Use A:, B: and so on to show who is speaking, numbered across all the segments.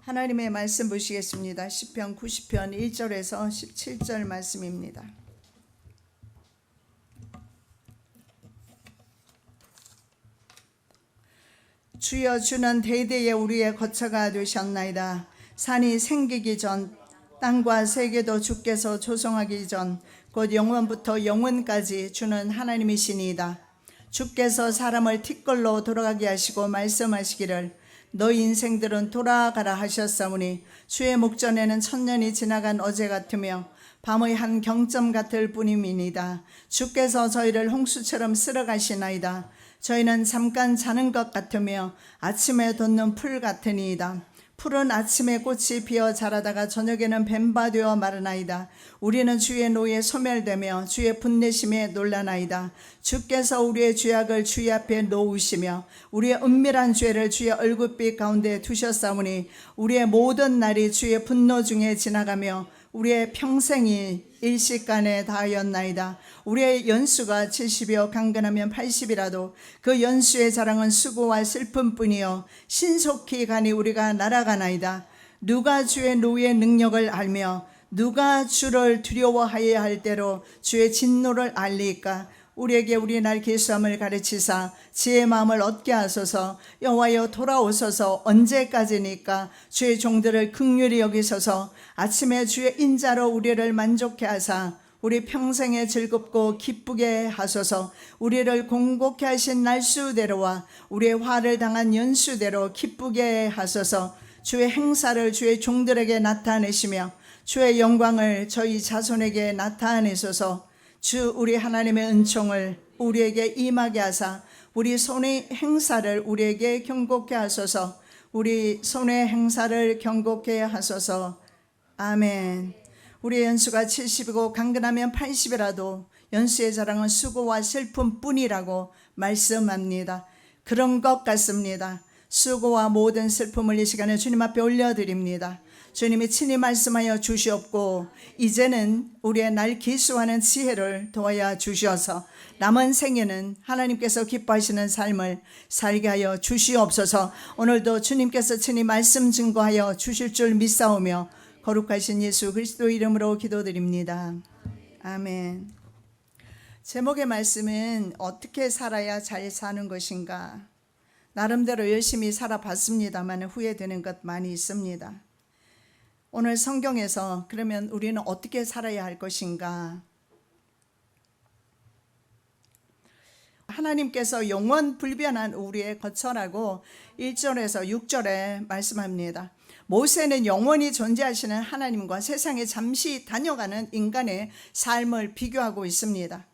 A: 하나님의 말씀 보시겠습니다. 시편 90편 1절에서 17절 말씀입니다. 주여, 주는 대대에 우리의 거처가 되셨나이다. 산이 생기기 전, 땅과 세계도 주께서 조성하기 전, 곧 영원부터 영원까지 주는 하나님이시니이다. 주께서 사람을 티끌로 돌아가게 하시고 말씀하시기를 너희 인생들은 돌아가라 하셨사오니, 주의 목전에는 천년이 지나간 어제 같으며 밤의 한 경점 같을 뿐임이니이다. 주께서 저희를 홍수처럼 쓸어가시나이다. 저희는 잠깐 자는 것 같으며 아침에 돋는 풀 같으니이다. 풀은 아침에 꽃이 피어 자라다가 저녁에는 뱀바 되어 마르나이다. 우리는 주의 노에 소멸되며 주의 분내심에 놀라나이다. 주께서 우리의 죄악을 주의 앞에 놓으시며 우리의 은밀한 죄를 주의 얼굴빛 가운데 두셨사오니, 우리의 모든 날이 주의 분노 중에 지나가며 우리의 평생이 일시간에 다하였나이다. 우리의 연수가 70이요 강건하면 80이라도 그 연수의 자랑은 수고와 슬픔뿐이요 신속히 가니 우리가 날아가나이다. 누가 주의 노의 능력을 알며 누가 주를 두려워하여야 할 때로 주의 진노를 알리까? 우리에게 우리 날 계수함을 가르치사 지혜의 마음을 얻게 하소서. 여호와여, 돌아오소서. 언제까지니까? 주의 종들을 긍휼히 여기소서. 아침에 주의 인자로 우리를 만족해 하사 우리 평생에 즐겁고 기쁘게 하소서. 우리를 공곡해 하신 날수대로와 우리의 화를 당한 연수대로 기쁘게 하소서. 주의 행사를 주의 종들에게 나타내시며 주의 영광을 저희 자손에게 나타내소서. 주 우리 하나님의 은총을 우리에게 임하게 하사 우리 손의 행사를 우리에게 경고케 하소서. 우리 손의 행사를 경고케 하소서. 아멘. 우리의 연수가 70이고 강건하면 80이라도 연수의 자랑은 수고와 슬픔뿐이라고 말씀합니다. 그런 것 같습니다. 수고와 모든 슬픔을 이 시간에 주님 앞에 올려드립니다. 주님이 친히 말씀하여 주시옵고 이제는 우리의 날 기수하는 지혜를 도와야 주시어서 남은 생에는 하나님께서 기뻐하시는 삶을 살게 하여 주시옵소서. 오늘도 주님께서 친히 말씀 증거하여 주실 줄 믿사오며 거룩하신 예수 그리스도 이름으로 기도드립니다. 아멘. 제목의 말씀은 어떻게 살아야 잘 사는 것인가. 나름대로 열심히 살아봤습니다만 후회되는 것 많이 있습니다. 오늘 성경에서 그러면 우리는 어떻게 살아야 할 것인가? 하나님께서 영원 불변한 우리의 거처라고 1절에서 6절에 말씀합니다. 모세는 영원히 존재하시는 하나님과 세상에 잠시 다녀가는 인간의 삶을 비교하고 있습니다.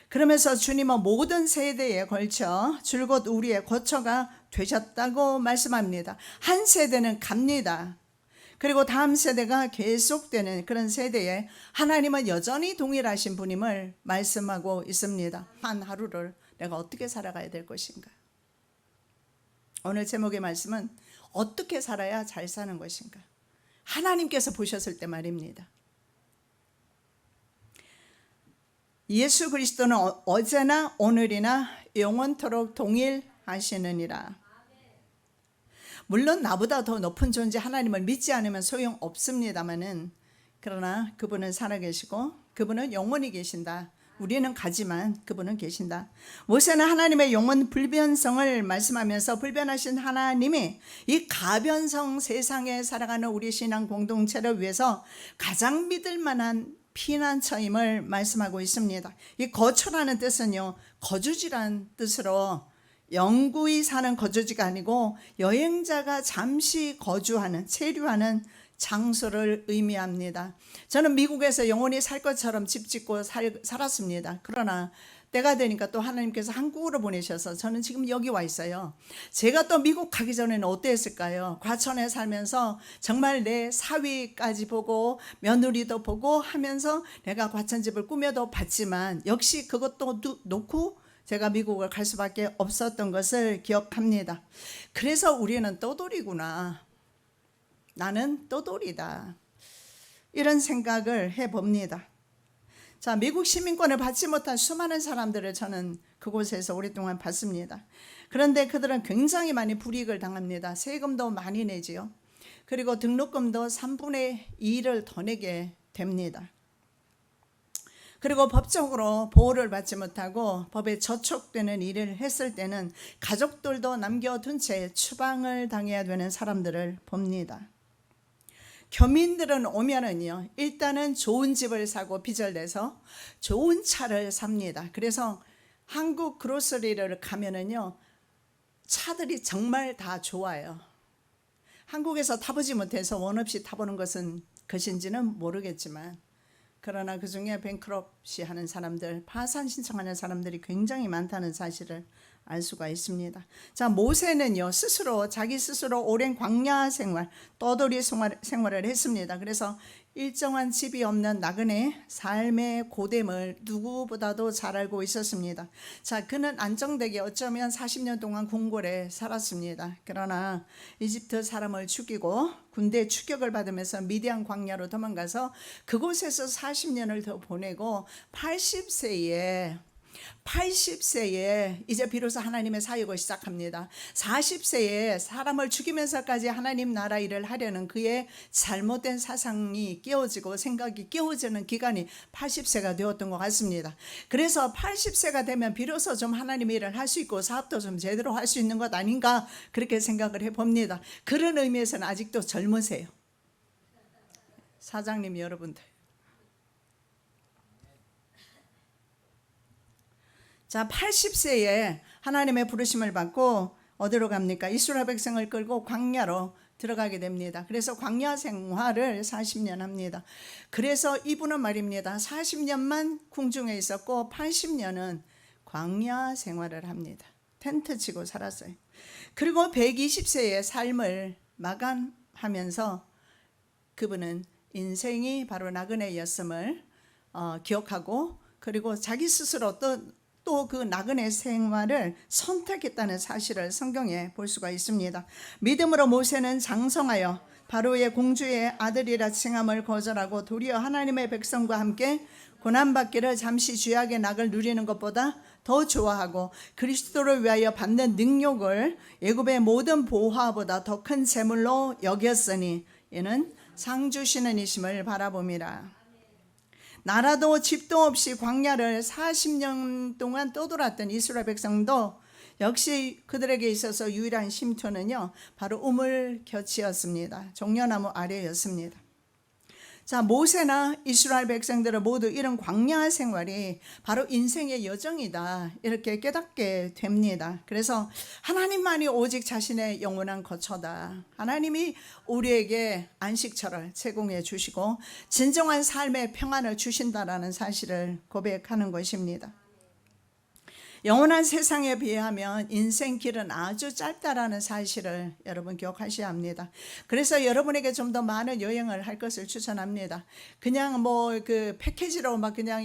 A: 그러면서 주님은 모든 세대에 걸쳐 줄곧 우리의 거처가 되셨다고 말씀합니다. 한 세대는 갑니다. 그리고 다음 세대가 계속되는 그런 세대에 하나님은 여전히 동일하신 분임을 말씀하고 있습니다. 한 하루를 내가 어떻게 살아가야 될 것인가? 오늘 제목의 말씀은 어떻게 살아야 잘 사는 것인가? 하나님께서 보셨을 때 말입니다. 예수 그리스도는 어제나 오늘이나 영원토록 동일하시느니라. 물론 나보다 더 높은 존재 하나님을 믿지 않으면 소용없습니다마는, 그러나 그분은 살아계시고 그분은 영원히 계신다. 우리는 가지만 그분은 계신다. 모세는 하나님의 영원 불변성을 말씀하면서 불변하신 하나님이 이 가변성 세상에 살아가는 우리 신앙 공동체를 위해서 가장 믿을 만한 피난처임을 말씀하고 있습니다. 이 거처라는 뜻은요, 거주지란 뜻으로 영구히 사는 거주지가 아니고 여행자가 잠시 거주하는, 체류하는 장소를 의미합니다. 저는 미국에서 영원히 살 것처럼 집 짓고 살았습니다. 그러나 때가 되니까 또 하나님께서 한국으로 보내셔서 저는 지금 여기 와 있어요. 제가 또 미국 가기 전에는 어땠을까요? 과천에 살면서 정말 내 사위까지 보고 며느리도 보고 하면서 내가 과천집을 꾸며도 봤지만 역시 그것도 놓고 제가 미국을 갈 수밖에 없었던 것을 기억합니다. 그래서 우리는 떠돌이구나. 나는 떠돌이다. 이런 생각을 해봅니다. 자, 미국 시민권을 받지 못한 수많은 사람들을 저는 그곳에서 오랫동안 봤습니다. 그런데 그들은 굉장히 많이 불이익을 당합니다. 세금도 많이 내지요. 그리고 등록금도 3분의 2를 더 내게 됩니다. 그리고 법적으로 보호를 받지 못하고 법에 저촉되는 일을 했을 때는 가족들도 남겨둔 채 추방을 당해야 되는 사람들을 봅니다. 교민들은 오면은요, 일단은 좋은 집을 사고 빚을 내서 좋은 차를 삽니다. 그래서 한국 그로서리를 가면은요, 차들이 정말 다 좋아요. 한국에서 타보지 못해서 원 없이 타보는 것인지는 모르겠지만, 그러나 그 중에 뱅크럽시 하는 사람들, 파산 신청하는 사람들이 굉장히 많다는 사실을 알 수가 있습니다. 자, 모세는요, 자기 스스로 오랜 광야 생활, 떠돌이 생활을 했습니다. 그래서 일정한 집이 없는 나그네 삶의 고됨을 누구보다도 잘 알고 있었습니다. 자, 그는 안정되게 어쩌면 40년 동안 궁궐에 살았습니다. 그러나 이집트 사람을 죽이고 군대 추격을 받으면서 미디안 광야로 도망가서 그곳에서 40년을 더 보내고 80세에 이제 비로소 하나님의 사역을 시작합니다. 40세에 사람을 죽이면서까지 하나님 나라 일을 하려는 그의 잘못된 사상이 깨어지고 생각이 깨어지는 기간이 80세가 되었던 것 같습니다. 그래서 80세가 되면 비로소 좀 하나님의 일을 할 수 있고 사업도 좀 제대로 할 수 있는 것 아닌가, 그렇게 생각을 해봅니다. 그런 의미에서는 아직도 젊으세요. 사장님 여러분들. 자, 80세에 하나님의 부르심을 받고 어디로 갑니까? 이스라엘 백성을 끌고 광야로 들어가게 됩니다. 그래서 광야 생활을 40년 합니다. 그래서 이분은 말입니다, 40년만 궁중에 있었고 80년은 광야 생활을 합니다. 텐트 치고 살았어요. 그리고 120세의 삶을 마감하면서 그분은 인생이 바로 나그네였음을 기억하고, 그리고 자기 스스로 또 그 나그네 생활을 선택했다는 사실을 성경에 볼 수가 있습니다. 믿음으로 모세는 장성하여 바로의 공주의 아들이라 칭함을 거절하고 도리어 하나님의 백성과 함께 고난받기를 잠시 죄악의 낙을 누리는 것보다 더 좋아하고 그리스도를 위하여 받는 능력을 애굽의 모든 보화보다 더 큰 재물로 여겼으니 이는 상 주시는 이심을 바라봄이라. 나라도 집도 없이 광야를 40년 동안 떠돌았던 이스라엘 백성도 역시 그들에게 있어서 유일한 쉼터는요, 바로 우물곁이었습니다. 종려나무 아래였습니다. 자, 모세나 이스라엘 백성들은 모두 이런 광야 생활이 바로 인생의 여정이다, 이렇게 깨닫게 됩니다. 그래서 하나님만이 오직 자신의 영원한 거처다, 하나님이 우리에게 안식처를 제공해 주시고 진정한 삶의 평안을 주신다라는 사실을 고백하는 것입니다. 영원한 세상에 비하면 인생길은 아주 짧다라는 사실을 여러분 기억하셔야 합니다. 그래서 여러분에게 좀 더 많은 여행을 할 것을 추천합니다. 그냥 그 패키지로 막 그냥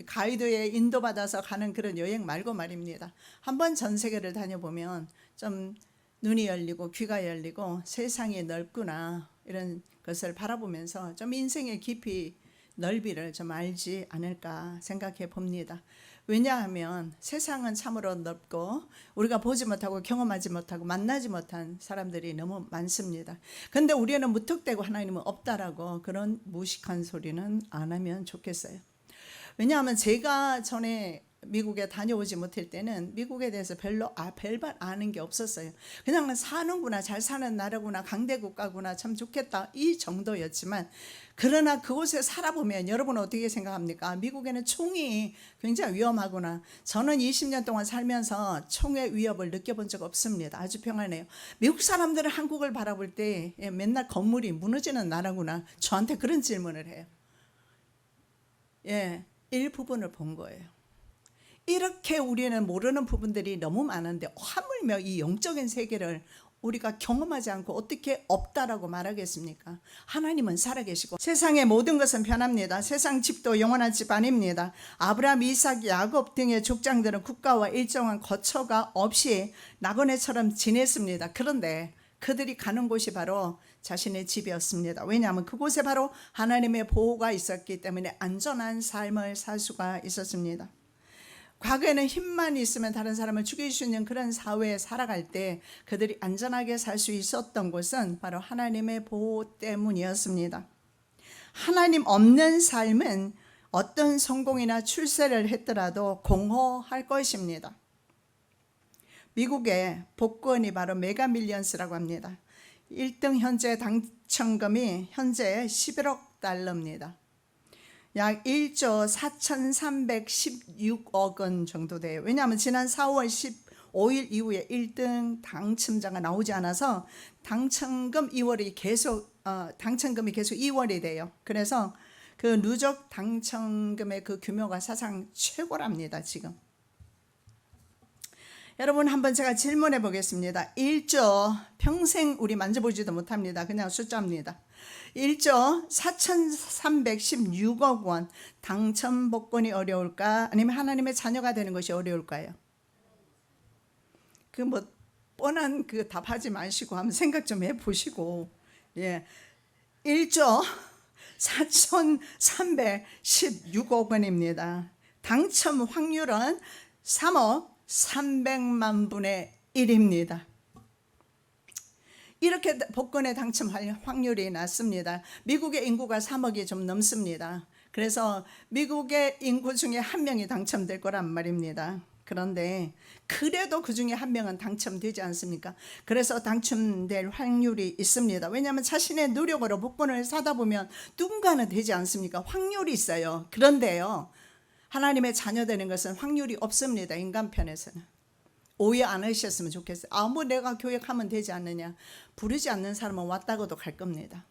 A: 가이드에 인도받아서 가는 그런 여행 말고 말입니다. 한번 전 세계를 다녀보면 좀 눈이 열리고 귀가 열리고 세상이 넓구나, 이런 것을 바라보면서 좀 인생의 깊이 넓이를 좀 알지 않을까 생각해 봅니다. 왜냐하면 세상은 참으로 넓고 우리가 보지 못하고 경험하지 못하고 만나지 못한 사람들이 너무 많습니다. 그런데 우리는 무턱대고 하나님은 없다라고 그런 무식한 소리는 안 하면 좋겠어요. 왜냐하면 제가 전에 미국에 다녀오지 못할 때는 미국에 대해서 별반 아는 게 없었어요. 그냥 사는구나, 잘 사는 나라구나, 강대국가구나, 참 좋겠다, 이 정도였지만, 그러나 그곳에 살아보면 여러분 어떻게 생각합니까? 미국에는 총이 굉장히 위험하구나. 저는 20년 동안 살면서 총의 위협을 느껴본 적 없습니다. 아주 평안해요. 미국 사람들은 한국을 바라볼 때 맨날 건물이 무너지는 나라구나, 저한테 그런 질문을 해요. 일부분을 본 거예요. 이렇게 우리는 모르는 부분들이 너무 많은데 하물며 이 영적인 세계를 우리가 경험하지 않고 어떻게 없다라고 말하겠습니까? 하나님은 살아계시고 세상의 모든 것은 변합니다. 세상 집도 영원한 집 아닙니다. 아브라함, 이삭, 야곱 등의 족장들은 국가와 일정한 거처가 없이 나그네처럼 지냈습니다. 그런데 그들이 가는 곳이 바로 자신의 집이었습니다. 왜냐하면 그곳에 바로 하나님의 보호가 있었기 때문에 안전한 삶을 살 수가 있었습니다. 과거에는 힘만 있으면 다른 사람을 죽일 수 있는 그런 사회에 살아갈 때 그들이 안전하게 살 수 있었던 것은 바로 하나님의 보호 때문이었습니다. 하나님 없는 삶은 어떤 성공이나 출세를 했더라도 공허할 것입니다. 미국의 복권이 바로 메가밀리언스라고 합니다. 1등 현재 당첨금이 현재 11억 달러입니다. 약 1조 4,316억 원 정도 돼요. 왜냐하면 지난 4월 15일 이후에 1등 당첨자가 나오지 않아서 당첨금이 계속 2월이 돼요. 그래서 그 누적 당첨금의 그 규모가 사상 최고랍니다. 지금. 여러분 한번 제가 질문해 보겠습니다. 1조 평생 우리 만져보지도 못합니다. 그냥 숫자입니다. 1조 4,316억 원 당첨 복권이 어려울까? 아니면 하나님의 자녀가 되는 것이 어려울까요? 그 뭐 뻔한 그 답하지 마시고 한번 생각 좀 해보시고, 1조 4,316억 원입니다. 당첨 확률은 3억 300만 분의 1입니다. 이렇게 복권에 당첨할 확률이 낮습니다. 미국의 인구가 3억이 좀 넘습니다. 그래서 미국의 인구 중에 한 명이 당첨될 거란 말입니다. 그런데 그래도 그 중에 한 명은 당첨되지 않습니까? 그래서 당첨될 확률이 있습니다. 왜냐하면 자신의 노력으로 복권을 사다 보면 누군가는 되지 않습니까? 확률이 있어요. 그런데요, 하나님의 자녀 되는 것은 확률이 없습니다. 인간 편에서는. 오해 안 하셨으면 좋겠어요. 뭐 내가 교육하면 되지 않느냐. 부르지 않는 사람은 왔다고도 갈 겁니다.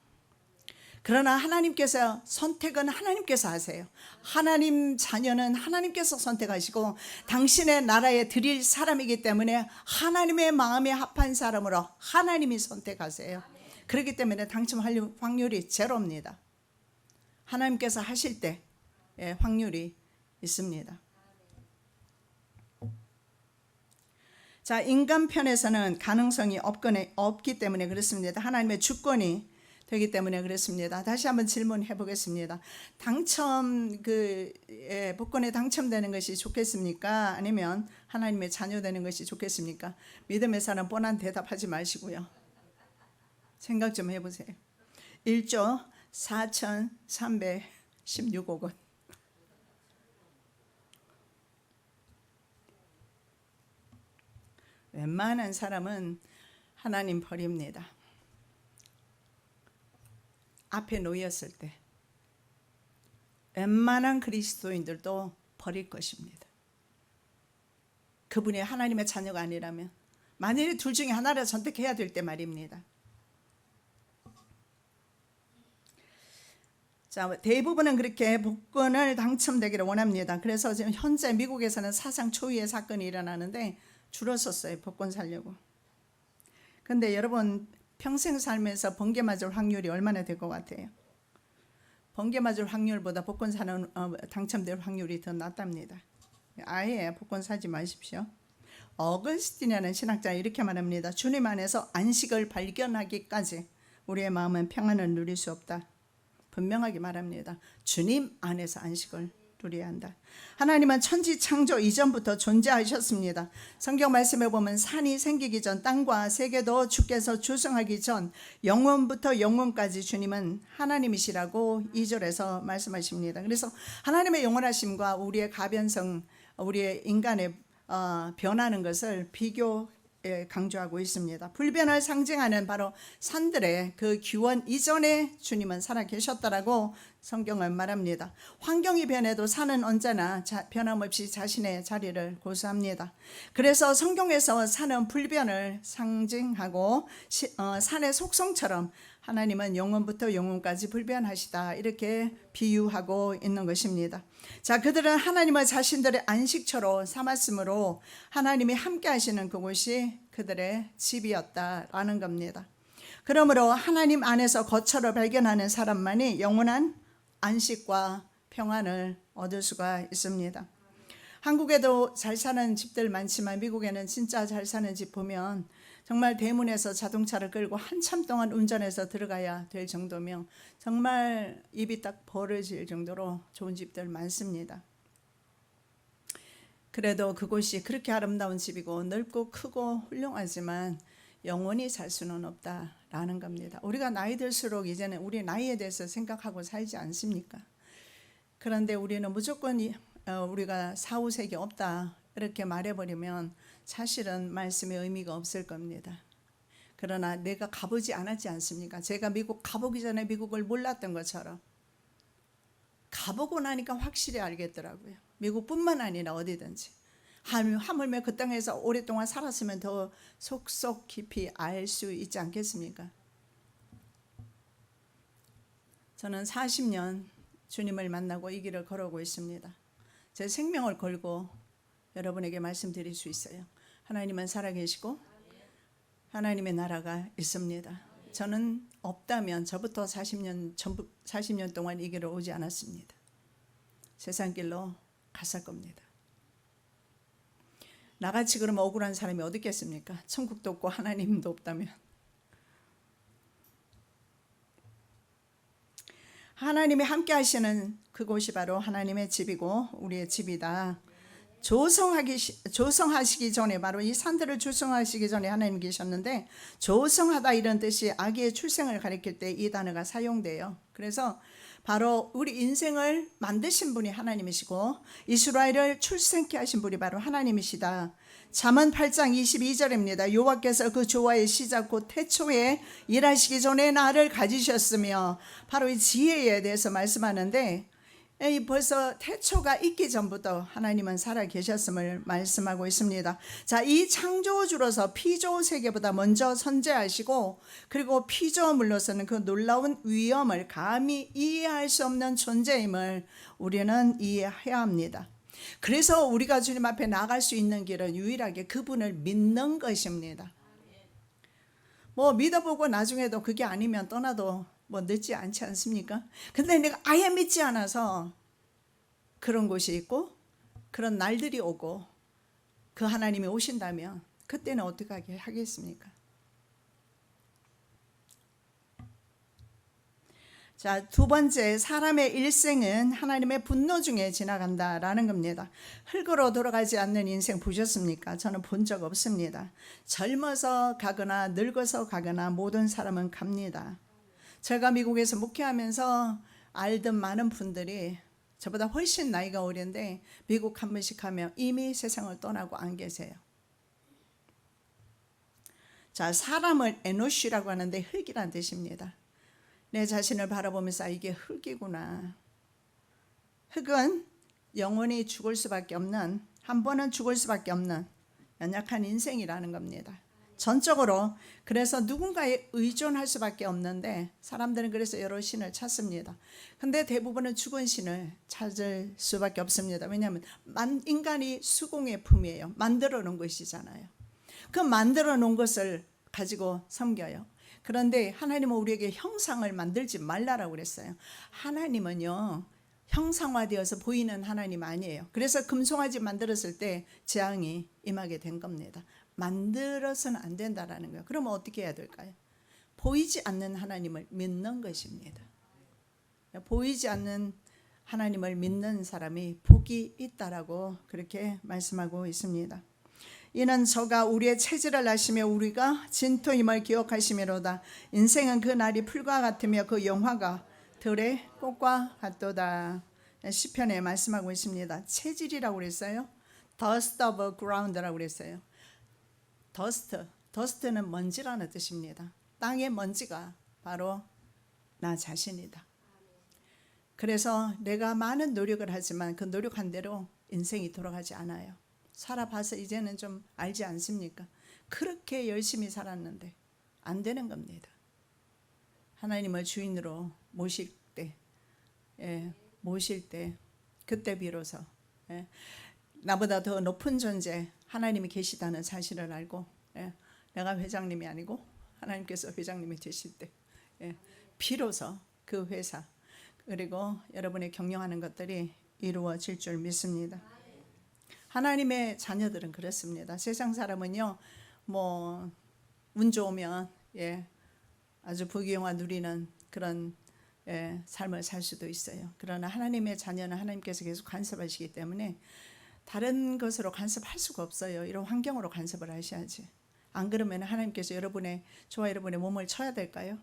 A: 그러나 하나님께서 선택은 하나님께서 하세요. 하나님 자녀는 하나님께서 선택하시고 당신의 나라에 드릴 사람이기 때문에 하나님의 마음에 합한 사람으로 하나님이 선택하세요. 그렇기 때문에 당첨 확률이 제로입니다. 하나님께서 하실 때 확률이 있습니다. 자, 인간 편에서는 가능성이 없기 때문에 그렇습니다. 하나님의 주권이 되기 때문에 그렇습니다. 다시 한번 질문해 보겠습니다. 복권에 당첨되는 것이 좋겠습니까? 아니면 하나님의 자녀 되는 것이 좋겠습니까? 믿음의 사람 뻔한 대답하지 마시고요. 생각 좀 해보세요. 1조 4,316억 원. 웬만한 사람은 하나님 버립니다. 앞에 놓였을 때 웬만한 그리스도인들도 버릴 것입니다. 그분이 하나님의 자녀가 아니라면, 만일에 둘 중에 하나를 선택해야 될 때 말입니다. 자, 대부분은 그렇게 복권을 당첨되기를 원합니다. 그래서 지금 현재 미국에서는 사상 초유의 사건이 일어나는데 줄었었어요. 복권 사려고. 근데 여러분 평생 살면서 번개 맞을 확률이 얼마나 될 것 같아요? 번개 맞을 확률보다 복권 사는 당첨될 확률이 더 낮답니다. 아예 복권 사지 마십시오. 어거스틴이라는 신학자 이렇게 말합니다. 주님 안에서 안식을 발견하기까지 우리의 마음은 평안을 누릴 수 없다. 분명하게 말합니다. 주님 안에서 안식을 누려야 한다. 하나님은 천지 창조 이전부터 존재하셨습니다. 성경 말씀에 보면 산이 생기기 전, 땅과 세계도 주께서 조성하기 전, 영원부터 영원까지 주님은 하나님이시라고 2절에서 말씀하십니다. 그래서 하나님의 영원하심과 우리의 가변성, 우리의 인간의 변하는 것을 강조하고 있습니다. 불변을 상징하는 바로 산들의 그 기원 이전에 주님은 살아계셨다라고 성경은 말합니다. 환경이 변해도 산은 언제나 변함없이 자신의 자리를 고수합니다. 그래서 성경에서 산은 불변을 상징하고 산의 속성처럼 하나님은 영원부터 영원까지 불변하시다, 이렇게 비유하고 있는 것입니다. 자, 그들은 하나님을 자신들의 안식처로 삼았으므로 하나님이 함께 하시는 그곳이 그들의 집이었다라는 겁니다. 그러므로 하나님 안에서 거처를 발견하는 사람만이 영원한 안식과 평안을 얻을 수가 있습니다. 한국에도 잘 사는 집들 많지만 미국에는 진짜 잘 사는 집 보면 정말 대문에서 자동차를 끌고 한참 동안 운전해서 들어가야 될 정도면 정말 입이 딱 벌어질 정도로 좋은 집들 많습니다. 그래도 그곳이 그렇게 아름다운 집이고 넓고 크고 훌륭하지만 영원히 살 수는 없다라는 겁니다. 우리가 나이 들수록 이제는 우리 나이에 대해서 생각하고 살지 않습니까? 그런데 우리는 무조건 우리가 사후세계 없다 이렇게 말해버리면 사실은 말씀의 의미가 없을 겁니다. 그러나 내가 가보지 않았지 않습니까? 제가 미국 가보기 전에 미국을 몰랐던 것처럼 가보고 나니까 확실히 알겠더라고요. 미국뿐만 아니라 어디든지 하물며 그 땅에서 오랫동안 살았으면 더 속속 깊이 알 수 있지 않겠습니까? 저는 40년 주님을 만나고 이 길을 걸어오고 있습니다. 제 생명을 걸고 여러분에게 말씀드릴 수 있어요. 하나님은 살아계시고 하나님의 나라가 있습니다. 저는 없다면 저부터 40년 동안 이 길을 오지 않았습니다. 세상 길로 갔을 겁니다. 나같이 그러면 억울한 사람이 어디 있겠습니까? 천국도 없고 하나님도 없다면. 하나님이 함께 하시는 그곳이 바로 하나님의 집이고 우리의 집이다. 조성하시기 전에 바로 이 산들을 조성하시기 전에 하나님 계셨는데 조성하다 이런 뜻이 아기의 출생을 가리킬 때 이 단어가 사용돼요. 그래서 바로 우리 인생을 만드신 분이 하나님이시고 이스라엘을 출생케 하신 분이 바로 하나님이시다. 잠언 8장 22절입니다. 여호와께서 그 조화의 시작 곧 태초에 일하시기 전에 나를 가지셨으며 바로 이 지혜에 대해서 말씀하는데 벌써 태초가 있기 전부터 하나님은 살아 계셨음을 말씀하고 있습니다. 자, 이 창조주로서 피조 세계보다 먼저 선재하시고 그리고 피조물로서는 그 놀라운 위엄을 감히 이해할 수 없는 존재임을 우리는 이해해야 합니다. 그래서 우리가 주님 앞에 나갈 수 있는 길은 유일하게 그분을 믿는 것입니다. 믿어보고 나중에도 그게 아니면 떠나도 늦지 않지 않습니까? 근데 내가 아예 믿지 않아서 그런 곳이 있고 그런 날들이 오고 그 하나님이 오신다면 그때는 어떻게 하겠습니까? 자, 두 번째, 사람의 일생은 하나님의 분노 중에 지나간다라는 겁니다. 흙으로 돌아가지 않는 인생 보셨습니까? 저는 본 적 없습니다. 젊어서 가거나 늙어서 가거나 모든 사람은 갑니다. 제가 미국에서 목회하면서 알던 많은 분들이 저보다 훨씬 나이가 어린데 미국 한 번씩 하면 이미 세상을 떠나고 안 계세요. 자, 사람을 에노시라고 하는데 흙이란 뜻입니다. 내 자신을 바라보면서 이게 흙이구나. 흙은 영원히 죽을 수밖에 없는, 한 번은 죽을 수밖에 없는 연약한 인생이라는 겁니다. 전적으로 그래서 누군가에 의존할 수밖에 없는데 사람들은 그래서 여러 신을 찾습니다. 근데 대부분은 죽은 신을 찾을 수밖에 없습니다. 왜냐하면 인간이 수공의 품이에요. 만들어 놓은 것이잖아요. 그 만들어 놓은 것을 가지고 섬겨요. 그런데 하나님은 우리에게 형상을 만들지 말라라고 그랬어요. 하나님은요 형상화되어서 보이는 하나님 아니에요. 그래서 금송아지 만들었을 때 재앙이 임하게 된 겁니다. 만들어서는 안 된다라는 거예요. 그러면 어떻게 해야 될까요? 보이지 않는 하나님을 믿는 것입니다. 보이지 않는 하나님을 믿는 사람이 복이 있다라고 그렇게 말씀하고 있습니다. 이는 저가 우리의 체질을 아시며 우리가 진토임을 기억하시미로다. 인생은 그 날이 풀과 같으며 그 영화가 들의 꽃과 같도다. 시편에 말씀하고 있습니다. 체질이라고 그랬어요. Dust of ground라고 그랬어요. 더스트는 먼지라는 뜻입니다. 땅의 먼지가 바로 나 자신이다. 그래서 내가 많은 노력을 하지만 그 노력한 대로 인생이 돌아가지 않아요. 살아봐서 이제는 좀 알지 않습니까? 그렇게 열심히 살았는데 안 되는 겁니다. 하나님을 주인으로 모실 때 그때 비로소 나보다 더 높은 존재 하나님이 계시다는 사실을 알고 내가 회장님이 아니고 하나님께서 회장님이 되실 때 비로소 그 회사 그리고 여러분이 경영하는 것들이 이루어질 줄 믿습니다. 하나님의 자녀들은 그렇습니다. 세상 사람은요 운 좋으면 아주 부귀영화 누리는 그런 삶을 살 수도 있어요. 그러나 하나님의 자녀는 하나님께서 계속 간섭하시기 때문에 다른 것으로 간섭할 수가 없어요. 이런 환경으로 간섭을 하셔야지. 안 그러면 하나님께서 저와 여러분의 몸을 쳐야 될까요?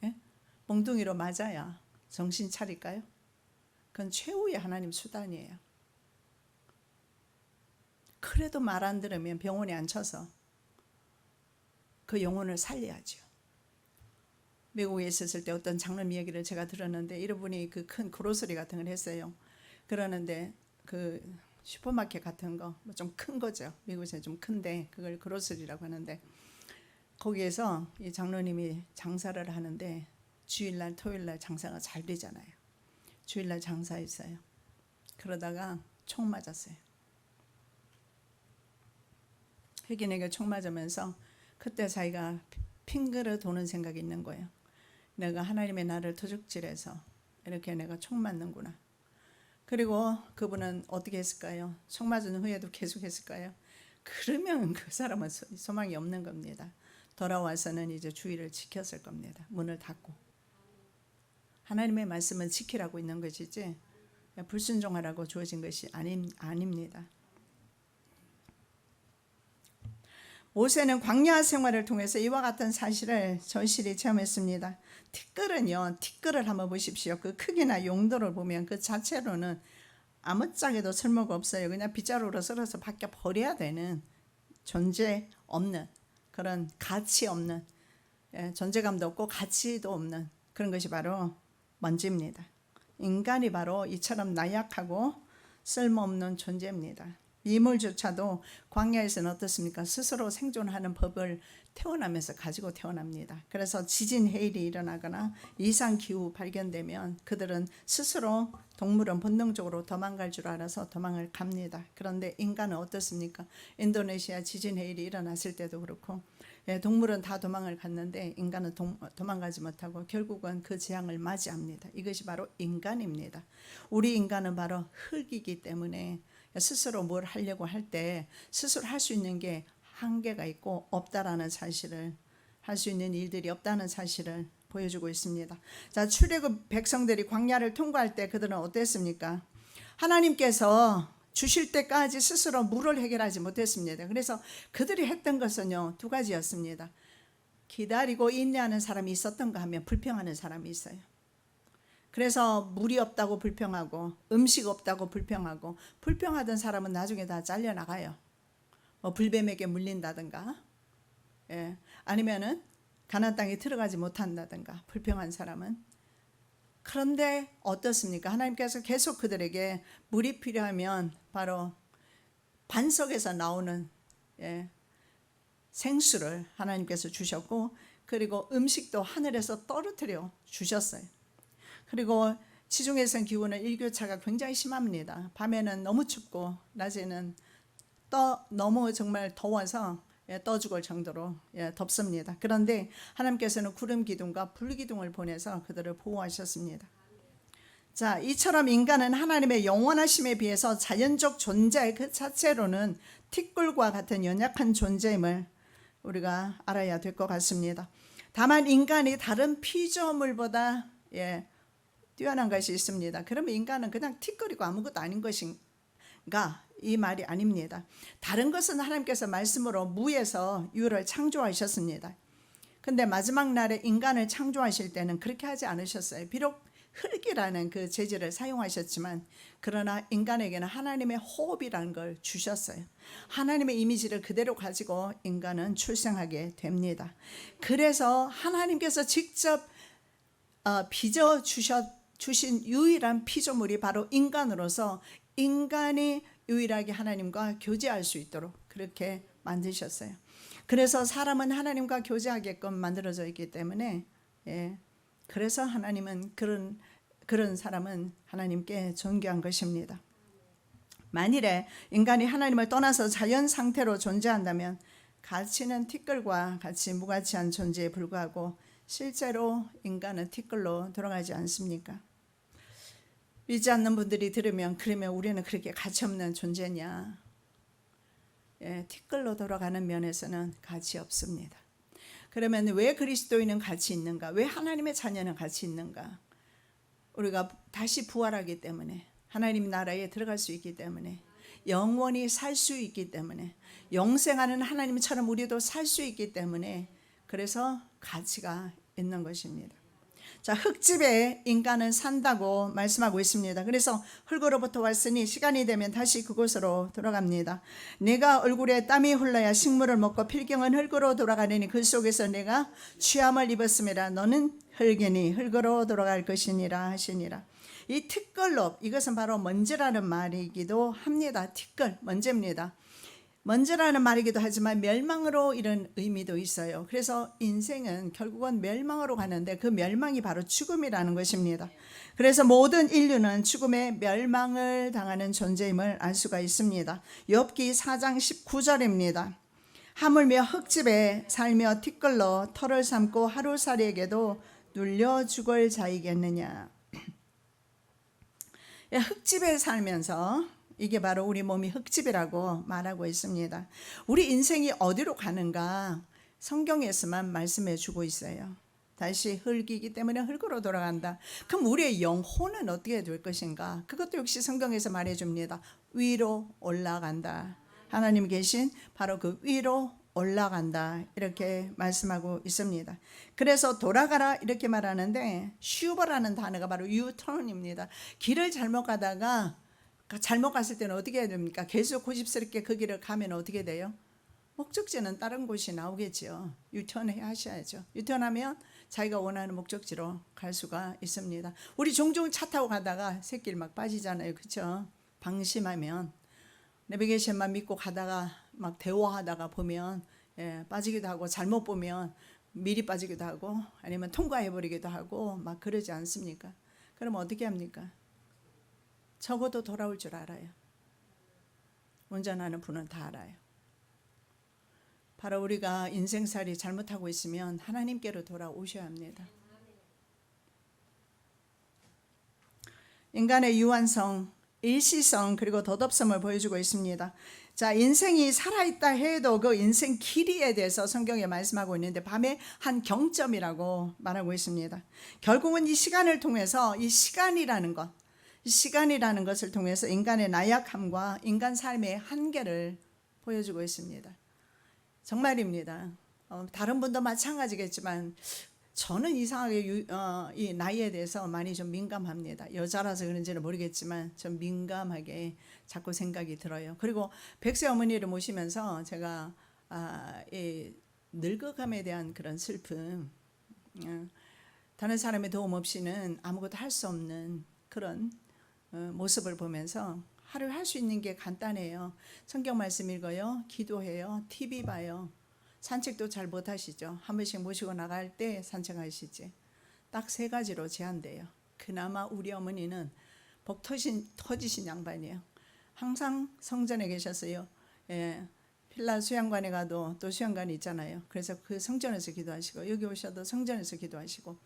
A: 예? 몽둥이로 맞아야 정신 차릴까요? 그건 최후의 하나님 수단이에요. 그래도 말 안 들으면 병원에 앉혀서 그 영혼을 살려야죠. 미국에 있었을 때 어떤 장로님 이야기를 제가 들었는데, 이분이 그 큰 그로서리 같은 걸 했어요. 그러는데 그 슈퍼마켓 같은 거, 뭐 좀 큰 거죠. 미국에서 좀 큰데 그걸 그로서리라고 하는데, 거기에서 이 장로님이 장사를 하는데 주일날 토요일날 장사가 잘 되잖아요. 주일날 장사했어요. 그러다가 총 맞았어요. 흑인에게 총 맞으면서 그때 자기가 핑계를 도는 생각이 있는 거예요. 내가 하나님의 나를 도적질해서 이렇게 내가 총 맞는구나. 그리고 그분은 어떻게 했을까요? 총 맞은 후에도 계속 했을까요? 그러면 그 사람은 소망이 없는 겁니다. 돌아와서는 이제 주의를 지켰을 겁니다. 문을 닫고. 하나님의 말씀은 지키라고 있는 것이지 불순종하라고 주어진 것이 아닙니다. 모세는 광야 생활을 통해서 이와 같은 사실을 절실히 체험했습니다. 티끌을 한번 보십시오. 그 크기나 용도를 보면 그 자체로는 아무짝에도 쓸모가 없어요. 그냥 빗자루로 썰어서 밖에 버려야 되는, 존재 없는, 그런 가치 없는, 존재감도 없고 가치도 없는 그런 것이 바로 먼지입니다. 인간이 바로 이처럼 나약하고 쓸모없는 존재입니다. 미물조차도 광야에서는 어떻습니까? 스스로 생존하는 법을 태어나면서 가지고 태어납니다. 그래서 지진, 해일이 일어나거나 이상기후 발견되면 그들은 스스로, 동물은 본능적으로 도망갈 줄 알아서 도망을 갑니다. 그런데 인간은 어떻습니까? 인도네시아 지진, 해일이 일어났을 때도 그렇고, 동물은 다 도망을 갔는데 인간은 도망가지 못하고 결국은 그 재앙을 맞이합니다. 이것이 바로 인간입니다. 우리 인간은 바로 흙이기 때문에 스스로 뭘 하려고 할 때 스스로 할 수 있는 게 한계가 있고 없다라는 사실을, 할 수 있는 일들이 없다는 사실을 보여주고 있습니다. 자, 출애굽 백성들이 광야를 통과할 때 그들은 어땠습니까? 하나님께서 주실 때까지 스스로 물을 해결하지 못했습니다. 그래서 그들이 했던 것은요, 두 가지였습니다. 기다리고 인내하는 사람이 있었던가 하면 불평하는 사람이 있어요. 그래서 물이 없다고 불평하고 음식 없다고 불평하고, 불평하던 사람은 나중에 다 잘려나가요. 불뱀에게 물린다든가, 아니면은 가나안 땅에 들어가지 못한다든가, 불평한 사람은. 그런데 어떻습니까? 하나님께서 계속 그들에게 물이 필요하면 바로 반석에서 나오는 생수를 하나님께서 주셨고, 그리고 음식도 하늘에서 떨어뜨려 주셨어요. 그리고 지중해성 기후는 일교차가 굉장히 심합니다. 밤에는 너무 춥고 낮에는 너무 정말 더워서 떠 죽을 정도로 덥습니다. 그런데 하나님께서는 구름 기둥과 불 기둥을 보내서 그들을 보호하셨습니다. 자, 이처럼 인간은 하나님의 영원하심에 비해서 자연적 존재 그 자체로는 티끌과 같은 연약한 존재임을 우리가 알아야 될 것 같습니다. 다만 인간이 다른 피조물보다 뛰어난 것이 있습니다. 그러면 인간은 그냥 티끌이고 아무것도 아닌 것인가? 이 말이 아닙니다. 다른 것은 하나님께서 말씀으로 무에서 유를 창조하셨습니다. 근데 마지막 날에 인간을 창조하실 때는 그렇게 하지 않으셨어요. 비록 흙이라는 그 재질을 사용하셨지만, 그러나 인간에게는 하나님의 호흡이라는 걸 주셨어요. 하나님의 이미지를 그대로 가지고 인간은 출생하게 됩니다. 그래서 하나님께서 직접 빚어 주신 유일한 피조물이 바로 인간으로서, 인간이 유일하게 하나님과 교제할 수 있도록 그렇게 만드셨어요. 그래서 사람은 하나님과 교제하게끔 만들어져 있기 때문에, 그래서 하나님은 그런 사람은 하나님께 존귀한 것입니다. 만일에 인간이 하나님을 떠나서 자연 상태로 존재한다면 가치는 티끌과 같이 무가치한 존재에 불과하고, 실제로 인간은 티끌로 돌아가지 않습니까? 믿지 않는 분들이 들으면, 그러면 우리는 그렇게 가치없는 존재냐? 티끌로 돌아가는 면에서는 가치 없습니다. 그러면 왜 그리스도인은 가치 있는가? 왜 하나님의 자녀는 가치 있는가? 우리가 다시 부활하기 때문에, 하나님 나라에 들어갈 수 있기 때문에, 영원히 살 수 있기 때문에, 영생하는 하나님처럼 우리도 살 수 있기 때문에, 그래서 가치가 있는 것입니다. 자, 흙집에 인간은 산다고 말씀하고 있습니다. 그래서 흙으로부터 왔으니 시간이 되면 다시 그곳으로 돌아갑니다. 내가 얼굴에 땀이 흘러야 식물을 먹고 필경은 흙으로 돌아가려니 그 속에서 내가 취함을 입었음이라. 너는 흙이니 흙으로 돌아갈 것이니라 하시니라. 이 티끌로, 이것은 바로 먼지라는 말이기도 합니다. 티끌, 먼지입니다. 먼지라는 말이기도 하지만 멸망으로 이런 의미도 있어요. 그래서 인생은 결국은 멸망으로 가는데 그 멸망이 바로 죽음이라는 것입니다. 그래서 모든 인류는 죽음의 멸망을 당하는 존재임을 알 수가 있습니다. 욥기 4장 19절입니다. 하물며 흙집에 살며 티끌로 털을 삼고 하루살이에게도 눌려 죽을 자이겠느냐. 흙집에 살면서, 이게 바로 우리 몸이 흙집이라고 말하고 있습니다. 우리 인생이 어디로 가는가 성경에서만 말씀해 주고 있어요. 다시 흙이기 때문에 흙으로 돌아간다. 그럼 우리의 영혼은 어떻게 될 것인가? 그것도 역시 성경에서 말해 줍니다. 위로 올라간다. 하나님 계신 바로 그 위로 올라간다, 이렇게 말씀하고 있습니다. 그래서 돌아가라 이렇게 말하는데, 슈버라는 단어가 바로 유턴입니다. 길을 잘못 가다가, 잘못 갔을 때는 어떻게 해야 됩니까? 계속 고집스럽게 그 길을 가면 어떻게 돼요? 목적지는 다른 곳이 나오겠죠. 유턴해 하셔야죠. 유턴하면 자기가 원하는 목적지로 갈 수가 있습니다. 우리 종종 차 타고 가다가 새길 막 빠지잖아요. 그렇죠? 방심하면, 내비게이션만 믿고 가다가 막 대화하다가 보면 빠지기도 하고, 잘못 보면 미리 빠지기도 하고, 아니면 통과해버리기도 하고 막 그러지 않습니까? 그럼 어떻게 합니까? 적어도 돌아올 줄 알아요. 운전하는 분은 다 알아요. 바로 우리가 인생살이 잘못하고 있으면 하나님께로 돌아오셔야 합니다. 인간의 유한성, 일시성, 그리고 덧없음을 보여주고 있습니다. 자, 인생이 살아있다 해도 그 인생 길이에 대해서 성경에 말씀하고 있는데, 밤의 한 경점이라고 말하고 있습니다. 결국은 이 시간을 통해서, 이 시간이라는 것을 통해서 인간의 나약함과 인간 삶의 한계를 보여주고 있습니다. 정말입니다. 다른 분도 마찬가지겠지만 저는 이상하게 이 나이에 대해서 많이 좀 민감합니다. 여자라서 그런지는 모르겠지만 좀 민감하게 자꾸 생각이 들어요. 그리고 100세 어머니를 모시면서 제가 이 늙어감에 대한 그런 슬픔, 다른 사람의 도움 없이는 아무것도 할 수 없는 그런 모습을 보면서 하루 할 수 있는 게 간단해요. 성경 말씀 읽어요, 기도해요, TV 봐요. 산책도 잘 못하시죠. 한 번씩 모시고 나갈 때 산책하시지. 딱 3가지로 제한돼요. 그나마 우리 어머니는 복 터지신 양반이에요. 항상 성전에 계셨어요. 필라 수양관에 가도 또 수양관이 있잖아요. 그래서 그 성전에서 기도하시고, 여기 오셔도 성전에서 기도하시고,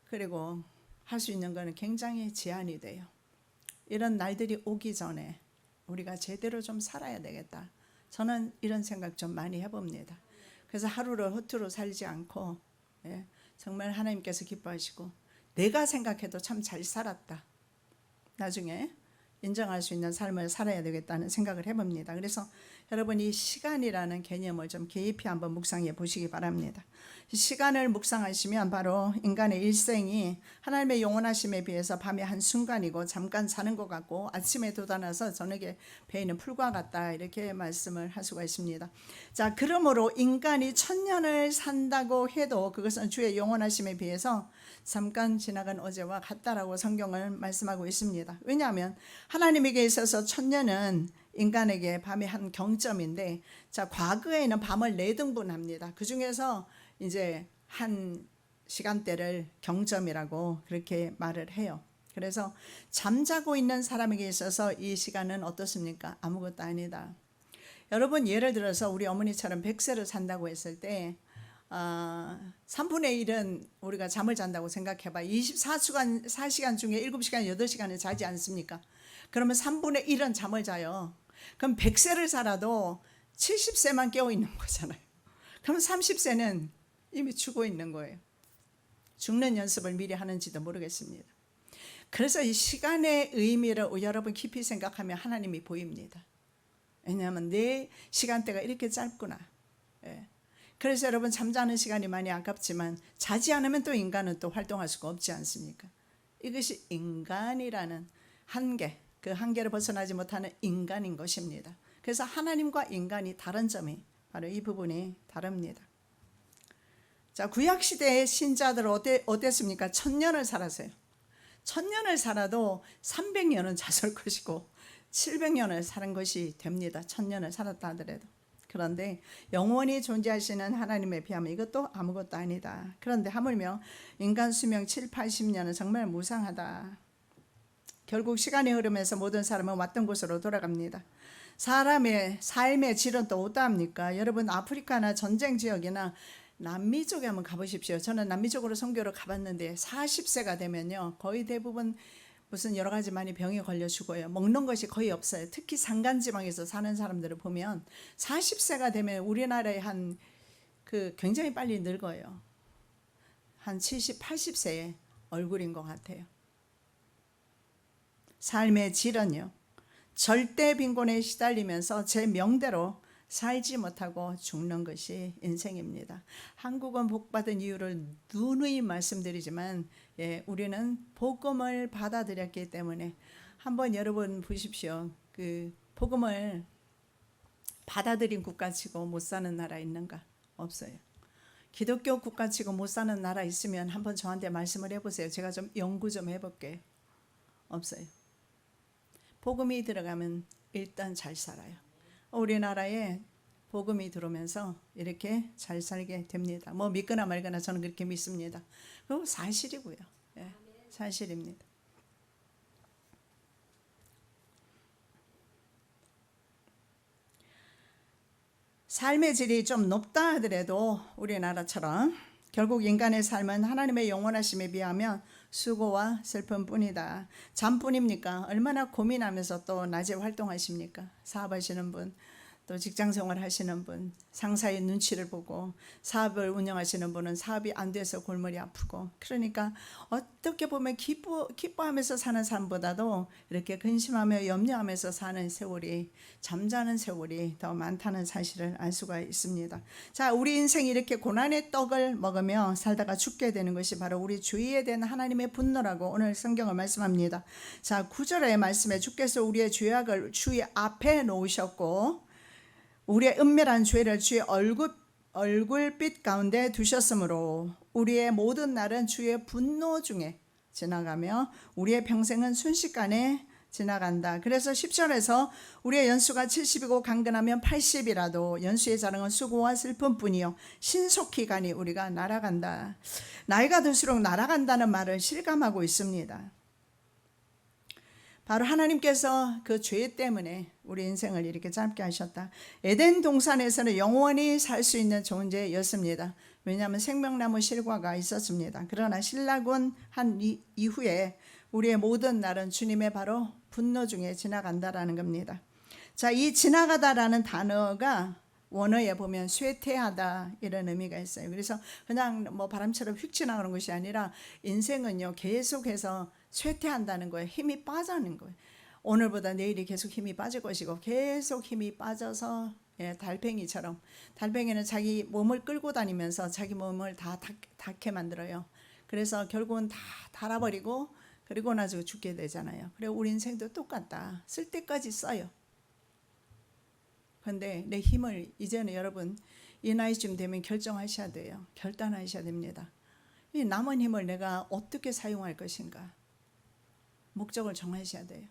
A: 그리고 할 수 있는 거는 굉장히 제한이 돼요. 이런 날들이 오기 전에 우리가 제대로 좀 살아야 되겠다. 저는 이런 생각 좀 많이 해봅니다. 그래서 하루를 허투루 살지 않고, 정말 하나님께서 기뻐하시고 내가 생각해도 참 잘 살았다, 나중에 인정할 수 있는 삶을 살아야 되겠다는 생각을 해봅니다. 그래서 여러분, 이 시간이라는 개념을 좀 깊이 한번 묵상해 보시기 바랍니다. 시간을 묵상하시면 바로 인간의 일생이 하나님의 영원하심에 비해서 밤의 한순간이고 잠깐 자는 것 같고 아침에 돋아나서 저녁에 베이는 풀과 같다, 이렇게 말씀을 할 수가 있습니다. 자, 그러므로 인간이 1000년을 산다고 해도 그것은 주의 영원하심에 비해서 잠깐 지나간 어제와 같다라고 성경을 말씀하고 있습니다. 왜냐하면 하나님에게 있어서 1000년은 인간에게 밤의 한 경점인데, 자, 과거에는 밤을 4등분합니다. 그 중에서 이제 한 시간대를 경점이라고 그렇게 말을 해요. 그래서 잠자고 있는 사람에게 있어서 이 시간은 어떻습니까? 아무것도 아니다. 여러분, 예를 들어서 우리 어머니처럼 100세를 산다고 했을 때 3분의 1은 우리가 잠을 잔다고 생각해봐. 24시간 중에 7시간, 8시간을 자지 않습니까? 그러면 3분의 1은 잠을 자요. 그럼 100세를 살아도 70세만 깨어 있는 거잖아요. 그럼 30세는 이미 죽어 있는 거예요. 죽는 연습을 미리 하는지도 모르겠습니다. 그래서 이 시간의 의미를 여러분 깊이 생각하면 하나님이 보입니다. 왜냐하면 내 시간대가 이렇게 짧구나. 예. 그래서 여러분 잠자는 시간이 많이 아깝지만 자지 않으면 또 인간은 또 활동할 수가 없지 않습니까? 이것이 인간이라는 한계, 그 한계를 벗어나지 못하는 인간인 것입니다. 그래서 하나님과 인간이 다른 점이 바로 이 부분이 다릅니다. 자, 구약시대의 신자들은 어땠습니까? 1000년을 살았어요. 1000년을 살아도 300년은 자설 것이고 700년을 사는 것이 됩니다. 1000년을 살았다 하더라도. 그런데 영원히 존재하시는 하나님에 비하면 이것도 아무것도 아니다. 그런데 하물며 인간 수명 7, 80년은 정말 무상하다. 결국 시간이 흐르면서 모든 사람은 왔던 곳으로 돌아갑니다. 사람의 삶의 질은 또 어떠합니까? 여러분 아프리카나 전쟁 지역이나 남미 쪽에 한번 가보십시오. 저는 남미 쪽으로 선교를 가봤는데 40세가 되면요 거의 대부분 무슨 여러 가지 많이 병에 걸려 죽어요. 먹는 것이 거의 없어요. 특히 산간지방에서 사는 사람들을 보면 40세가 되면 우리나라의 한 굉장히 빨리 늙어요. 한 70, 80세의 얼굴인 것 같아요. 삶의 질은요 절대 빈곤에 시달리면서 제 명대로 살지 못하고 죽는 것이 인생입니다. 한국은 복받은 이유를 누누이 말씀드리지만 우리는 복음을 받아들였기 때문에 한번 여러분 보십시오. 그 복음을 받아들인 국가치고 못 사는 나라 있는가? 없어요. 기독교 국가치고 못 사는 나라 있으면 한번 저한테 말씀을 해보세요. 제가 좀 연구 좀 해볼게요. 없어요. 복음이 들어가면 일단 잘 살아요. 우리나라에 복음이 들어오면서 이렇게 잘 살게 됩니다. 뭐 믿거나 말거나 저는 그렇게 믿습니다. 그거 사실이고요. 사실입니다. 삶의 질이 좀 높다 하더라도 우리나라처럼 결국 인간의 삶은 하나님의 영원하심에 비하면 수고와 슬픔뿐이다. 잠뿐입니까? 얼마나 고민하면서 또 낮에 활동하십니까? 사업하시는 분, 또 직장생활 하시는 분, 상사의 눈치를 보고 사업을 운영하시는 분은 사업이 안 돼서 골머리 아프고, 그러니까 어떻게 보면 기뻐하면서 사는 삶보다도 이렇게 근심하며 염려하면서 사는 세월이, 잠자는 세월이 더 많다는 사실을 알 수가 있습니다. 자, 우리 인생이 이렇게 고난의 떡을 먹으며 살다가 죽게 되는 것이 바로 우리 주위에 대한 하나님의 분노라고 오늘 성경을 말씀합니다. 자, 9절의 말씀에 주께서 우리의 죄악을 주의 앞에 놓으셨고 우리의 은밀한 죄를 주의 얼굴빛 가운데 두셨으므로 우리의 모든 날은 주의 분노 중에 지나가며 우리의 평생은 순식간에 지나간다. 그래서 10절에서 우리의 연수가 70이고 강건하면 80이라도 연수의 자랑은 수고와 슬픔뿐이요 신속히 가니 우리가 날아간다. 나이가 들수록 날아간다는 말을 실감하고 있습니다. 바로 하나님께서 그 죄 때문에 우리 인생을 이렇게 짧게 하셨다. 에덴 동산에서는 영원히 살 수 있는 존재였습니다. 왜냐하면 생명나무 실과가 있었습니다. 그러나 신라군 한 이후에 우리의 모든 날은 주님의 바로 분노 중에 지나간다라는 겁니다. 자, 이 지나가다라는 단어가 원어에 보면 쇠퇴하다 이런 의미가 있어요. 그래서 그냥 뭐 바람처럼 휙 지나가는 것이 아니라 인생은요 계속해서 쇠퇴한다는 거예요. 힘이 빠지는 거예요. 오늘보다 내일이 계속 힘이 빠질 것이고 계속 힘이 빠져서 달팽이처럼, 달팽이는 자기 몸을 끌고 다니면서 자기 몸을 다 닳게 만들어요. 그래서 결국은 다 닳아버리고 그리고 나서 죽게 되잖아요. 그리고 우리 인생도 똑같다. 쓸 때까지 써요. 그런데 내 힘을 이제는 여러분 이 나이쯤 되면 결정하셔야 돼요. 결단하셔야 됩니다. 이 남은 힘을 내가 어떻게 사용할 것인가 목적을 정하셔야 돼요.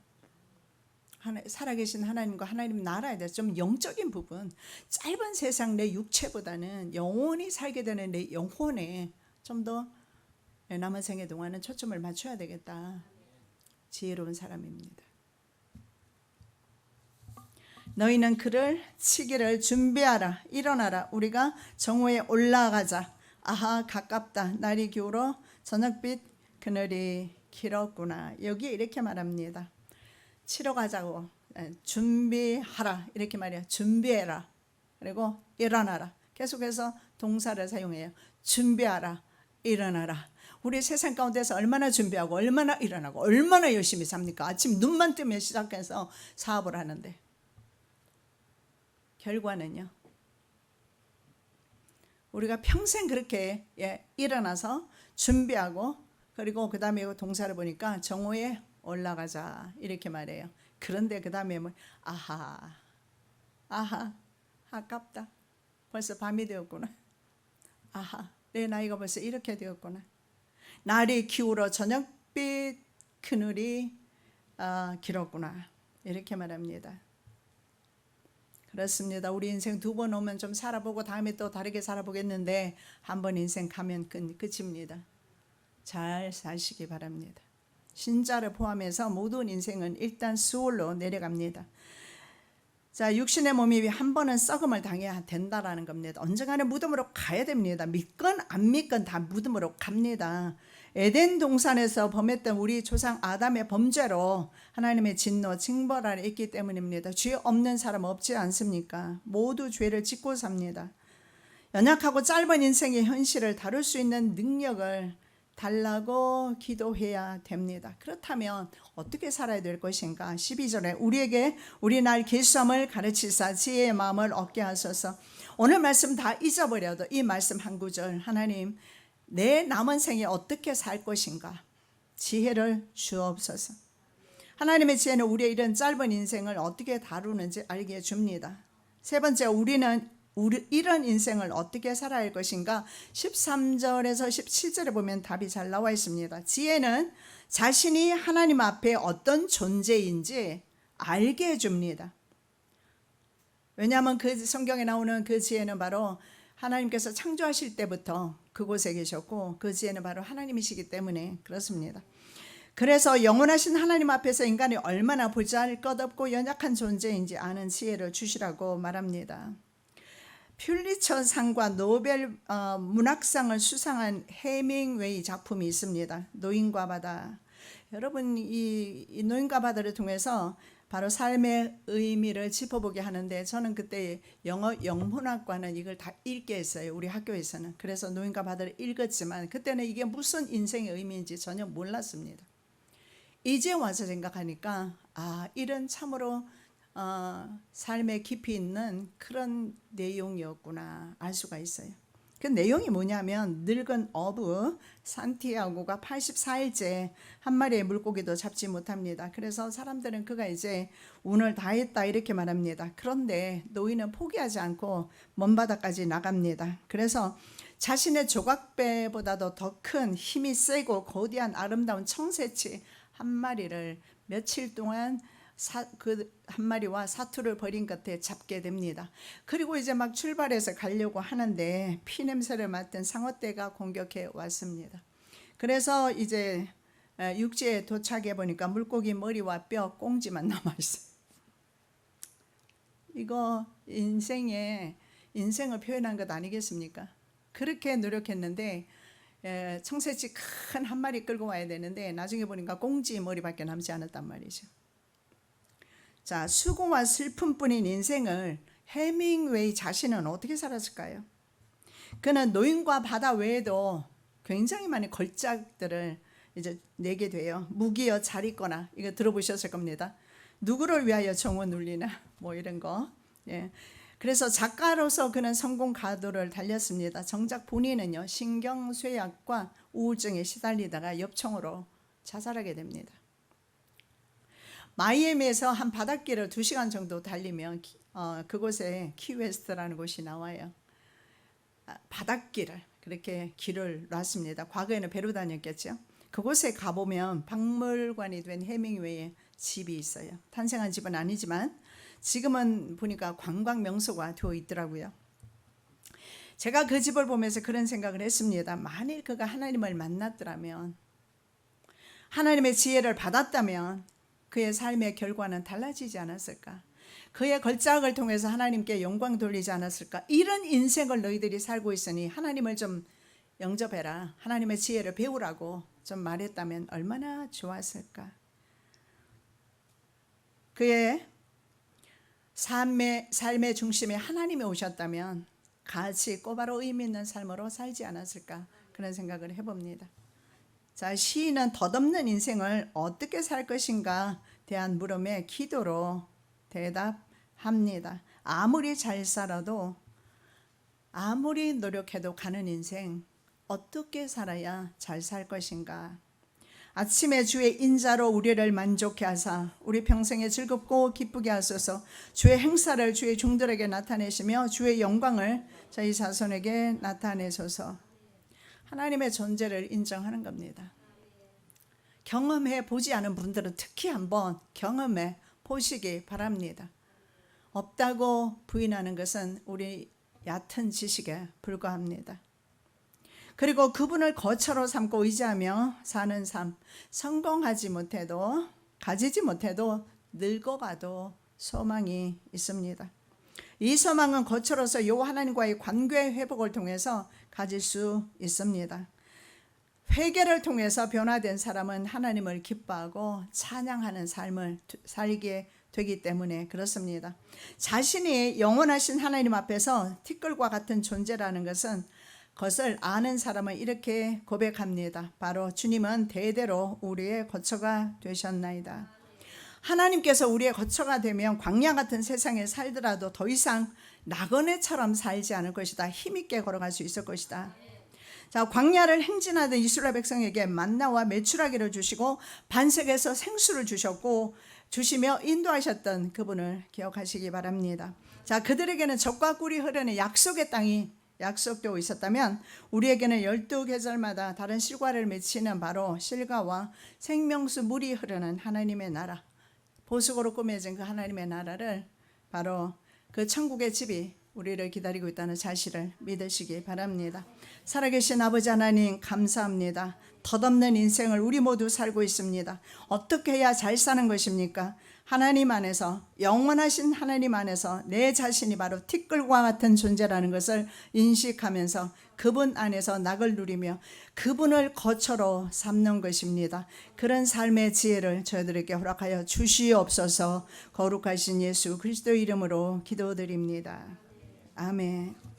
A: 살아계신 하나님과 하나님 나라에 대해서 좀 영적인 부분, 짧은 세상 내 육체보다는 영원히 살게 되는 내 영혼에 좀 더 남은 생애 동안은 초점을 맞춰야 되겠다. 지혜로운 사람입니다. 너희는 그를 치기를 준비하라. 일어나라. 우리가 정오에 올라가자. 아하 가깝다. 날이 기울어 저녁빛 그늘이 길었구나. 여기 이렇게 말합니다. 치러 가자고 준비하라 이렇게 말해요. 준비해라. 그리고 일어나라. 계속해서 동사를 사용해요. 준비하라. 일어나라. 우리 세상 가운데서 얼마나 준비하고 얼마나 일어나고 얼마나 열심히 삽니까? 아침 눈만 뜨면 시작해서 사업을 하는데 결과는요, 우리가 평생 그렇게 일어나서 준비하고 그리고 그 다음에 동사를 보니까 정오에 올라가자 이렇게 말해요. 그런데 그 다음에 뭐 아하 아깝다, 벌써 밤이 되었구나, 아하 내 나이가 벌써 이렇게 되었구나, 날이 기울어 저녁빛 그늘이 길었구나 이렇게 말합니다. 그렇습니다. 우리 인생 두 번 오면 좀 살아보고 다음에 또 다르게 살아보겠는데 한 번 인생 가면 끝입니다. 잘 사시기 바랍니다. 신자를 포함해서 모든 인생은 일단 수월로 내려갑니다. 자, 육신의 몸이 한 번은 썩음을 당해야 된다라는 겁니다. 언젠가는 무덤으로 가야 됩니다. 믿건 안 믿건 다 무덤으로 갑니다. 에덴 동산에서 범했던 우리 조상 아담의 범죄로 하나님의 진노, 징벌 아래 있기 때문입니다. 죄 없는 사람 없지 않습니까? 모두 죄를 짓고 삽니다. 연약하고 짧은 인생의 현실을 다룰 수 있는 능력을 달라고 기도해야 됩니다. 그렇다면 어떻게 살아야 될 것인가? 12절에 우리에게 우리 날 길섬을 가르치사 지혜의 마음을 얻게 하소서. 오늘 말씀 다 잊어버려도 이 말씀 한 구절, 하나님 내 남은 생에 어떻게 살 것인가 지혜를 주옵소서. 하나님의 지혜는 우리의 이런 짧은 인생을 어떻게 다루는지 알게 해줍니다. 세 번째, 우리는 이런 인생을 어떻게 살아야 할 것인가? 13절에서 17절에 보면 답이 잘 나와 있습니다. 지혜는 자신이 하나님 앞에 어떤 존재인지 알게 해줍니다. 왜냐하면 그 성경에 나오는 그 지혜는 바로 하나님께서 창조하실 때부터 그곳에 계셨고 그 지혜는 바로 하나님이시기 때문에 그렇습니다. 그래서 영원하신 하나님 앞에서 인간이 얼마나 보잘것없고 연약한 존재인지 아는 지혜를 주시라고 말합니다. 퓰리처상과 노벨 문학상을 수상한 해밍웨이 작품이 있습니다. 노인과 바다. 여러분 이 노인과 바다를 통해서 바로 삶의 의미를 짚어보게 하는데 저는 그때 영어 영문학과는 이걸 다 읽게 했어요. 우리 학교에서는. 그래서 노인과 바다를 읽었지만 그때는 이게 무슨 인생의 의미인지 전혀 몰랐습니다. 이제 와서 생각하니까 이런 참으로 삶에 깊이 있는 그런 내용이었구나 알 수가 있어요. 그 내용이 뭐냐면 늙은 어부 산티아고가 84일째 한 마리의 물고기도 잡지 못합니다. 그래서 사람들은 그가 이제 운을 다했다 이렇게 말합니다. 그런데 노인은 포기하지 않고 먼 바다까지 나갑니다. 그래서 자신의 조각배보다도 더 큰 힘이 세고 거대한 아름다운 청새치 한 마리를 며칠 동안 그 한 마리와 사투를 벌인 끝에 잡게 됩니다. 그리고 이제 막 출발해서 가려고 하는데 피냄새를 맡은 상어떼가 공격해 왔습니다. 그래서 이제 육지에 도착해 보니까 물고기 머리와 뼈, 꽁지만 남아 있어요. 이거 인생을 표현한 것 아니겠습니까? 그렇게 노력했는데 청새치 큰 한 마리 끌고 와야 되는데 나중에 보니까 꽁지 머리밖에 남지 않았단 말이죠. 자, 수고와 슬픔뿐인 인생을 해밍웨이 자신은 어떻게 살았을까요? 그는 노인과 바다 외에도 굉장히 많은 걸작들을 이제 내게 돼요. 무기여 잘 있거나 이거 들어보셨을 겁니다. 누구를 위하여 정원 울리나 뭐 이런 거. 그래서 작가로서 그는 성공 가도를 달렸습니다. 정작 본인은요 신경쇠약과 우울증에 시달리다가 엽총으로 자살하게 됩니다. 마이애미에서 한 바닷길을 2시간 정도 달리면 그곳에 키웨스트라는 곳이 나와요. 바닷길을 그렇게 길을 놨습니다. 과거에는 배로 다녔겠죠. 그곳에 가보면 박물관이 된 해밍웨이의 집이 있어요. 탄생한 집은 아니지만 지금은 보니까 관광 명소가 되어 있더라고요. 제가 그 집을 보면서 그런 생각을 했습니다. 만일 그가 하나님을 만났더라면, 하나님의 지혜를 받았다면 그의 삶의 결과는 달라지지 않았을까? 그의 걸작을 통해서 하나님께 영광 돌리지 않았을까? 이런 인생을 너희들이 살고 있으니 하나님을 좀 영접해라, 하나님의 지혜를 배우라고 좀 말했다면 얼마나 좋았을까? 그의 삶의 중심에 하나님이 오셨다면 같이 꼬바로 의미 있는 삶으로 살지 않았을까? 그런 생각을 해봅니다. 자, 시인은 덧없는 인생을 어떻게 살 것인가 대한 물음에 기도로 대답합니다. 아무리 잘 살아도, 아무리 노력해도 가는 인생 어떻게 살아야 잘 살 것인가. 아침에 주의 인자로 우리를 만족케 하사 우리 평생에 즐겁고 기쁘게 하소서. 주의 행사를 주의 종들에게 나타내시며 주의 영광을 저희 자손에게 나타내소서. 하나님의 존재를 인정하는 겁니다. 경험해 보지 않은 분들은 특히 한번 경험해 보시기 바랍니다. 없다고 부인하는 것은 우리 얕은 지식에 불과합니다. 그리고 그분을 거처로 삼고 의지하며 사는 삶, 성공하지 못해도, 가지지 못해도 늙어가도 소망이 있습니다. 이 소망은 거처로서 여호와 하나님과의 관계 회복을 통해서 가질 수 있습니다. 회개를 통해서 변화된 사람은 하나님을 기뻐하고 찬양하는 삶을 살게 되기 때문에 그렇습니다. 자신이 영원하신 하나님 앞에서 티끌과 같은 존재라는 것을 아는 사람은 이렇게 고백합니다. 바로 주님은 대대로 우리의 거처가 되셨나이다. 하나님께서 우리의 거처가 되면 광야 같은 세상에 살더라도 더 이상 나그네처럼 살지 않을 것이다. 힘있게 걸어갈 수 있을 것이다. 자, 광야를 행진하던 이스라엘 백성에게 만나와 메추라기를 주시고 반석에서 생수를 주시며 인도하셨던 그분을 기억하시기 바랍니다. 자, 그들에게는 젖과 꿀이 흐르는 약속의 땅이 약속되어 있었다면 우리에게는 12계절마다 다른 실과를 맺히는 바로 실과와 생명수 물이 흐르는 하나님의 나라, 보석으로 꾸며진 그 하나님의 나라를, 바로 그 천국의 집이 우리를 기다리고 있다는 사실을 믿으시기 바랍니다. 살아계신 아버지 하나님 감사합니다. 덧없는 인생을 우리 모두 살고 있습니다. 어떻게 해야 잘 사는 것입니까? 하나님 안에서, 영원하신 하나님 안에서 내 자신이 바로 티끌과 같은 존재라는 것을 인식하면서 그분 안에서 낙을 누리며 그분을 거처로 삼는 것입니다. 그런 삶의 지혜를 저희들에게 허락하여 주시옵소서. 거룩하신 예수 그리스도 이름으로 기도드립니다. 아멘.